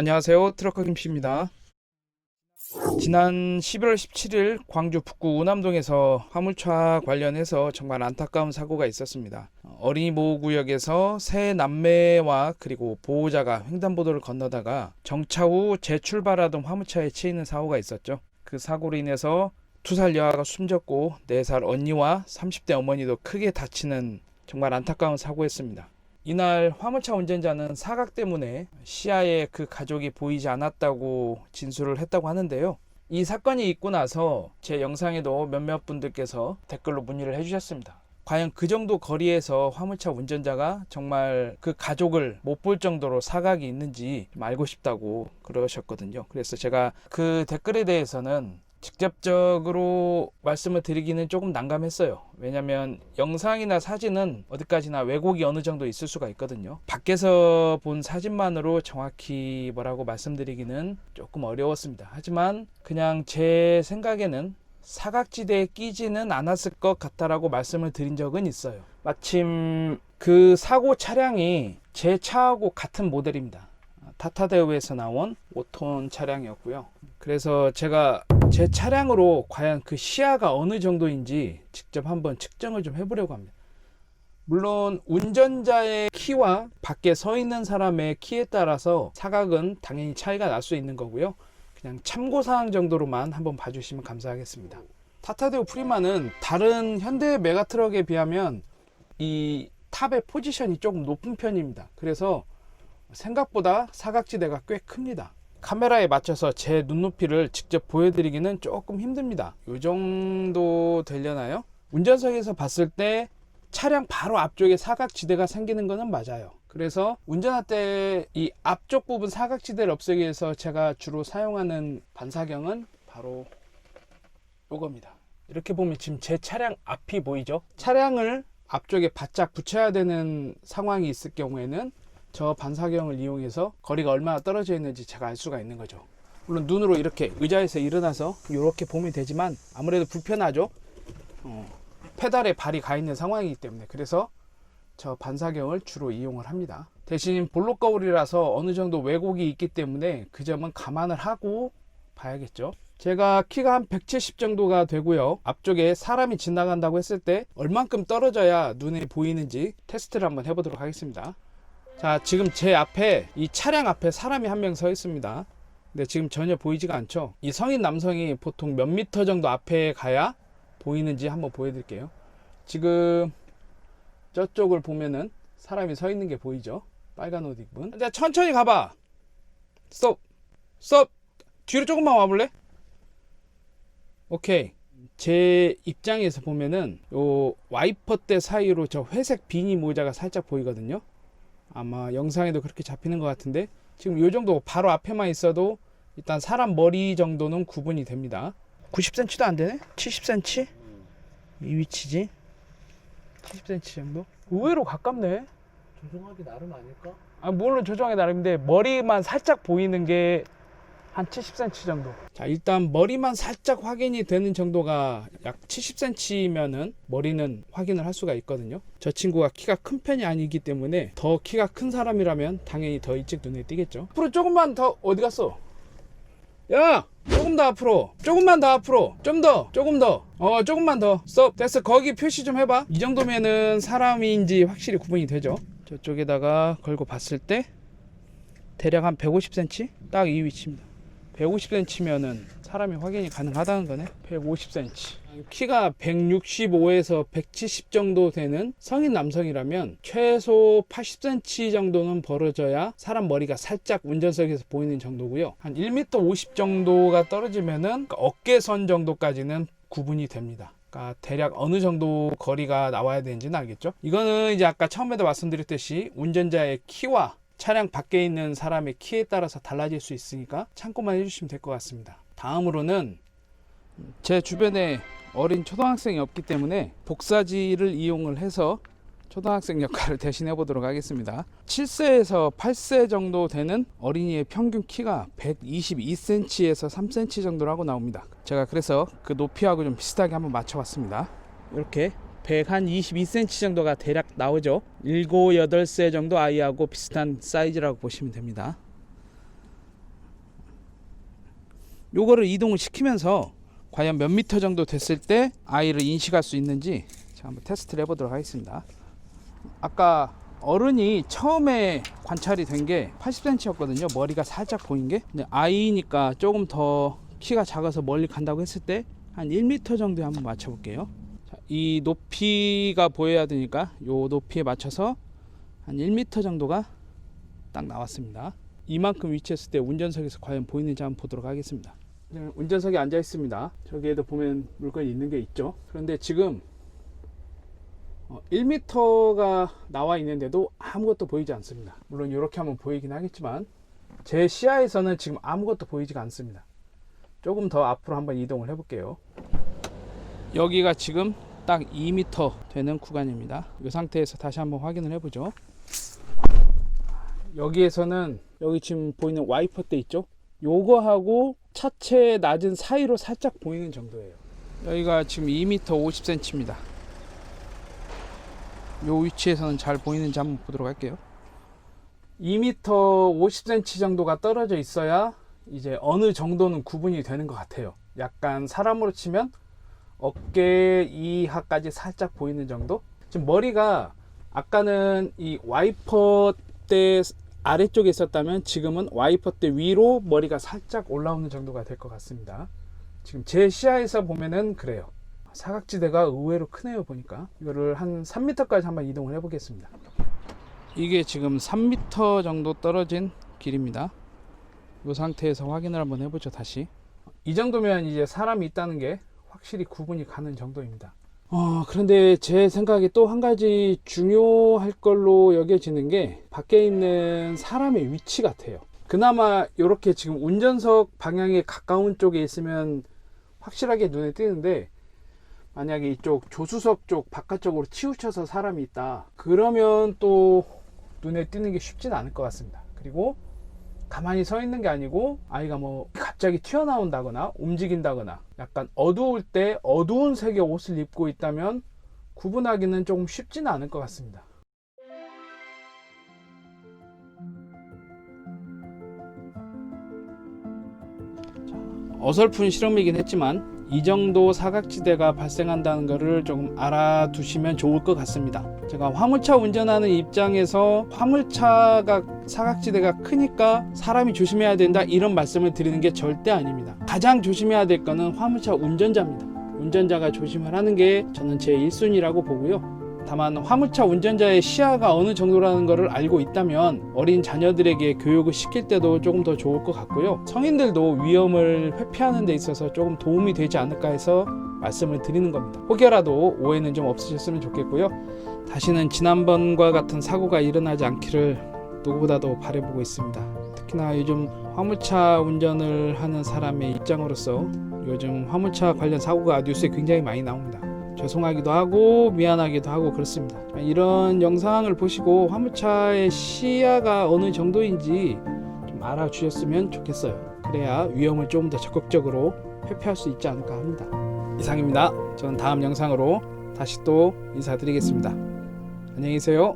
안녕하세요. 트럭커 김씨입니다. 지난 11월 17일 광주 북구 오남동에서 화물차 관련해서 정말 안타까운 사고가 있었습니다. 어린이 보호구역에서 세 남매와 그리고 보호자가 횡단보도를 건너다가 정차 후 재출발하던 화물차에 치이는 사고가 있었죠. 그 사고로 인해서 2살 여아가 숨졌고 4살 언니와 30대 어머니도 크게 다치는 정말 안타까운 사고였습니다. 이날 화물차 운전자는 사각 때문에 시야에 그 가족이 보이지 않았다고 진술을 했다고 하는데요. 이 사건이 있고 나서 제 영상에도 몇몇 분들께서 댓글로 문의를 해주셨습니다. 과연 그 정도 거리에서 화물차 운전자가 정말 그 가족을 못 볼 정도로 사각이 있는지 좀 알고 싶다고 그러셨거든요. 그래서 제가 그 댓글에 대해서는 직접적으로 말씀을 드리기는 조금 난감했어요. 왜냐면 영상이나 사진은 어디까지나 왜곡이 어느 정도 있을 수가 있거든요. 밖에서 본 사진만으로 정확히 뭐라고 말씀드리기는 조금 어려웠습니다. 하지만 그냥 제 생각에는 사각지대에 끼지는 않았을 것 같다라고 말씀을 드린 적은 있어요. 마침 그 사고 차량이 제 차하고 같은 모델입니다. 타타대우에서 나온 5톤 차량이었고요. 그래서 제가 제 차량으로 과연 그 시야가 어느 정도인지 직접 한번 측정을 좀 해보려고 합니다. 물론 운전자의 키와 밖에 서 있는 사람의 키에 따라서 사각은 당연히 차이가 날 수 있는 거고요. 그냥 참고사항 정도로만 한번 봐주시면 감사하겠습니다. 타타데우 프리마는 다른 현대 메가트럭에 비하면 이 탑의 포지션이 조금 높은 편입니다. 그래서 생각보다 사각지대가 꽤 큽니다. 카메라에 맞춰서 제 눈높이를 직접 보여드리기는 조금 힘듭니다. 이 정도 되려나요? 운전석에서 봤을 때 차량 바로 앞쪽에 사각지대가 생기는 것은 맞아요. 그래서 운전할 때 이 앞쪽 부분 사각지대를 없애기 위해서 제가 주로 사용하는 반사경은 바로 이겁니다. 이렇게 보면 지금 제 차량 앞이 보이죠? 차량을 앞쪽에 바짝 붙여야 되는 상황이 있을 경우에는 저 반사경을 이용해서 거리가 얼마나 떨어져 있는지 제가 알 수가 있는 거죠. 물론 눈으로 이렇게 의자에서 일어나서 이렇게 보면 되지만 아무래도 불편하죠. 페달에 발이 가 있는 상황이기 때문에. 그래서 저 반사경을 주로 이용을 합니다. 대신 볼록 거울이라서 어느 정도 왜곡이 있기 때문에 그 점은 감안을 하고 봐야겠죠. 제가 키가 한 170 정도가 되고요. 앞쪽에 사람이 지나간다고 했을 때 얼만큼 떨어져야 눈에 보이는지 테스트를 한번 해보도록 하겠습니다. 자, 지금 제 앞에 이 차량 앞에 사람이 한 명 서 있습니다. 근데 지금 전혀 보이지가 않죠. 이 성인 남성이 보통 몇 미터 정도 앞에 가야 보이는지 한번 보여드릴게요. 지금 저쪽을 보면은 사람이 서 있는 게 보이죠. 빨간 옷 입은. 자, 천천히 가봐. 스톱. 스톱. 뒤로 조금만 와볼래? 오케이. 제 입장에서 보면은 요 와이퍼대 사이로 저 회색 비니 모자가 살짝 보이거든요. 아마 영상에도 그렇게 잡히는 것 같은데 지금 이 정도 바로 앞에만 있어도 일단 사람 머리 정도는 구분이 됩니다. 90cm도 안 되네? 70cm? 이 위치지? 70cm 정도? 의외로 가깝네. 조종하기 나름 아닐까? 아, 물론 조정하기 나름인데 머리만 살짝 보이는 게 한 70cm 정도. 자, 일단 머리만 살짝 확인이 되는 정도가 약 70cm면은 머리는 확인을 할 수가 있거든요. 저 친구가 키가 큰 편이 아니기 때문에 더 키가 큰 사람이라면 당연히 더 일찍 눈에 띄겠죠. 앞으로 조금만 더. 어디 갔어? 야! 조금 더 앞으로. 조금만 더 앞으로. 좀 더. 조금 더. 조금만 더. 스톱. 됐어. 거기 표시 좀 해봐. 이 정도면은 사람인지 확실히 구분이 되죠. 저쪽에다가 걸고 봤을 때 대략 한 150cm? 딱 이 위치입니다. 150cm면은 사람이 확인이 가능하다는 거네. 150cm. 키가 165에서 170 정도 되는 성인 남성이라면 최소 80cm 정도는 벌어져야 사람 머리가 살짝 운전석에서 보이는 정도고요. 한 1m 50 정도가 떨어지면은 어깨선 정도까지는 구분이 됩니다. 그러니까 대략 어느 정도 거리가 나와야 되는지는 알겠죠? 이거는 이제 아까 처음에도 말씀드렸듯이 운전자의 키와 차량 밖에 있는 사람의 키에 따라서 달라질 수 있으니까 참고만 해주시면 될 것 같습니다. 다음으로는 제 주변에 어린 초등학생이 없기 때문에 복사지를 이용을 해서 초등학생 역할을 대신해 보도록 하겠습니다. 7세에서 8세 정도 되는 어린이의 평균 키가 122cm에서 3cm 정도라고 나옵니다. 제가 그래서 그 높이하고 좀 비슷하게 한번 맞춰봤습니다. 이렇게 122cm 정도가 대략 나오죠. 7, 8세 정도 아이하고 비슷한 사이즈라고 보시면 됩니다. 요거를 이동을 시키면서 과연 몇 미터 정도 됐을 때 아이를 인식할 수 있는지 제가 한번 테스트를 해보도록 하겠습니다. 아까 어른이 처음에 관찰이 된 게 80cm였거든요. 머리가 살짝 보인 게. 근데 아이니까 조금 더 키가 작아서 멀리 간다고 했을 때 한 1m 정도에 한번 맞춰 볼게요. 이 높이가 보여야 되니까 요 높이에 맞춰서 한 1m 정도가 딱 나왔습니다. 이만큼 위치했을 때 운전석에서 과연 보이는지 한번 보도록 하겠습니다. 운전석에 앉아 있습니다. 저기에도 보면 물건이 있는 게 있죠. 그런데 지금 1m가 나와 있는데도 아무것도 보이지 않습니다. 물론 이렇게 하면 보이긴 하겠지만 제 시야에서는 지금 아무것도 보이지가 않습니다. 조금 더 앞으로 한번 이동을 해 볼게요. 여기가 지금 딱 2m 되는 구간입니다. 이 상태에서 다시 한번 확인을 해 보죠. 여기에서는 여기 지금 보이는 와이퍼대 있죠? 요거하고 차체 낮은 사이로 살짝 보이는 정도예요. 여기가 지금 2m 50cm입니다. 요 위치에서는 잘 보이는지 한번 보도록 할게요. 2m 50cm 정도가 떨어져 있어야 이제 어느 정도는 구분이 되는 것 같아요. 약간 사람으로 치면 어깨 이하까지 살짝 보이는 정도? 지금 머리가 아까는 이 와이퍼대 아래쪽에 있었다면 지금은 와이퍼대 위로 머리가 살짝 올라오는 정도가 될 것 같습니다. 지금 제 시야에서 보면은 그래요. 사각지대가 의외로 크네요. 보니까 이거를 한 3m까지 한번 이동을 해 보겠습니다. 이게 지금 3m 정도 떨어진 길입니다. 이 상태에서 확인을 한번 해보죠. 다시 이 정도면 이제 사람이 있다는 게 확실히 구분이 가는 정도입니다. 그런데 제 생각에 또 한 가지 중요할 걸로 여겨지는 게 밖에 있는 사람의 위치 같아요. 그나마 이렇게 지금 운전석 방향에 가까운 쪽에 있으면 확실하게 눈에 띄는데, 만약에 이쪽 조수석 쪽 바깥쪽으로 치우쳐서 사람이 있다 그러면 또 눈에 띄는 게 쉽진 않을 것 같습니다. 그리고 가만히 서 있는 게 아니고 아이가 뭐 갑자기 튀어나온다거나 움직인다거나 약간 어두울 때 어두운 색의 옷을 입고 있다면 구분하기는 조금 쉽지는 않을 것 같습니다. 어설픈 실험이긴 했지만 이 정도 사각지대가 발생한다는 것을 조금 알아두시면 좋을 것 같습니다. 제가 화물차 운전하는 입장에서 화물차가 사각지대가 크니까 사람이 조심해야 된다 이런 말씀을 드리는 게 절대 아닙니다. 가장 조심해야 될 거는 화물차 운전자입니다. 운전자가 조심을 하는 게 저는 제 1순위라고 보고요. 다만 화물차 운전자의 시야가 어느 정도라는 것을 알고 있다면 어린 자녀들에게 교육을 시킬 때도 조금 더 좋을 것 같고요. 성인들도 위험을 회피하는 데 있어서 조금 도움이 되지 않을까 해서 말씀을 드리는 겁니다. 혹여라도 오해는 좀 없으셨으면 좋겠고요. 다시는 지난번과 같은 사고가 일어나지 않기를 누구보다도 바라보고 있습니다. 특히나 요즘 화물차 운전을 하는 사람의 입장으로서 요즘 화물차 관련 사고가 뉴스에 굉장히 많이 나옵니다. 죄송하기도 하고 미안하기도 하고 그렇습니다. 이런 영상을 보시고 화물차의 시야가 어느 정도인지 좀 알아주셨으면 좋겠어요. 그래야 위험을 좀 더 적극적으로 회피할 수 있지 않을까 합니다. 이상입니다. 저는 다음 영상으로 다시 또 인사드리겠습니다. 안녕히 계세요.